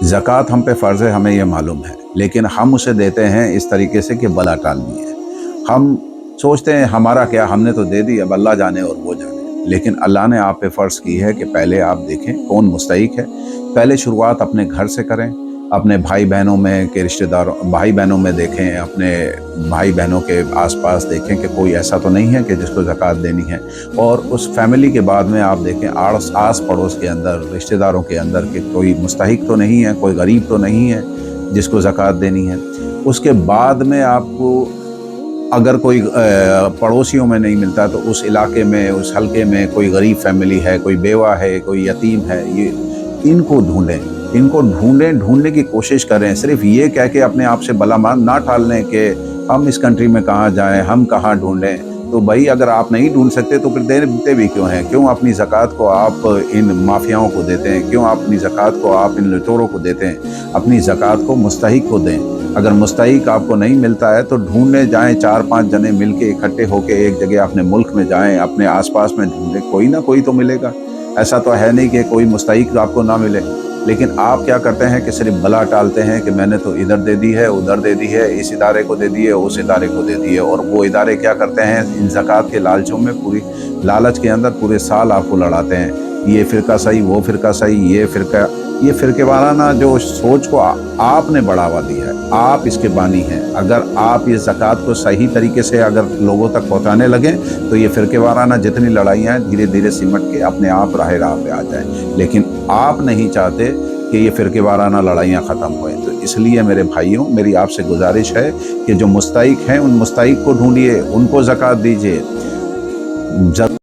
ज़कात हम पे फ़र्ज़ है, हमें ये मालूम है, लेकिन हम उसे देते हैं इस तरीके से कि बला टालनी है। हम सोचते हैं हमारा क्या, हमने तो दे दी, अब अल्लाह जाने और वो जाने। लेकिन अल्लाह ने आप पे फ़र्ज़ की है कि पहले आप देखें कौन मुस्तहिक़ है। पहले शुरुआत अपने घर से करें, अपने भाई बहनों में के रिश्तेदारों, भाई बहनों में देखें, अपने भाई बहनों के आसपास देखें कि कोई ऐसा तो नहीं है कि जिसको ज़कात देनी है। और उस फैमिली के बाद में आप देखें आस पड़ोस के अंदर, रिश्तेदारों के अंदर कि कोई मुस्तहिक़ तो नहीं है, कोई गरीब तो नहीं है जिसको ज़कात देनी है। उसके बाद में आपको अगर कोई पड़ोसियों में नहीं मिलता तो उस इलाके में, उस हलके में कोई गरीब फैमिली है, कोई बेवा है, कोई यतीम है, ये इनको ढूंढें, इनको ढूंढने की कोशिश करें। सिर्फ ये कह के अपने आप से भला ना टाल लें कि हम इस कंट्री में कहाँ जाएं, हम कहाँ ढूंढें। तो भाई अगर आप नहीं ढूंढ सकते तो फिर देते भी क्यों हैं? क्यों अपनी ज़कात को आप इन माफियाओं को देते हैं? क्यों अपनी ज़कात को आप इन लुटेरों को देते हैं? अपनी ज़कात को मुस्तहिक़ को दें। अगर मुस्तहिक़ आपको नहीं मिलता है तो ढूंढने जाएं, 4-5 जने मिल के इकट्ठे होकर एक जगह अपने मुल्क में जाएं, अपने आसपास में ढूंढें, कोई ना कोई तो मिलेगा। ऐसा तो है नहीं कि कोई मुस्तहिक़ आपको ना मिले। लेकिन आप क्या करते हैं कि सिर्फ बला टालते हैं कि मैंने तो इधर दे दी है, उधर दे दी है, इस इदारे को दे दी है, उस इदारे को दे दी है। और वो इदारे क्या करते हैं, इन ज़कात के लालचों में, पूरी लालच के अंदर पूरे साल आपको लड़ाते हैं। ये फ़िरका सही, वो फ़िरका सही, ये फ़िरके वाराना जो सोच को आपने बढ़ावा दिया है, आप इसके बानी हैं। अगर आप ये ज़कात को सही तरीके से अगर लोगों तक पहुँचाने लगें तो ये फ़िरके वाराना जितनी लड़ाइयाँ हैं धीरे धीरे सिमट के अपने आप राह पे आ जाए। लेकिन आप नहीं चाहते कि ये फ़िरके वाराना लड़ाइयाँ ख़त्म होएँ। तो इसलिए मेरे भाइयों, मेरी आपसे गुजारिश है कि जो मुस्तहिक़ हैं उन मुस्तहिक़ को ढूंढिए, उनको ज़कात दीजिए।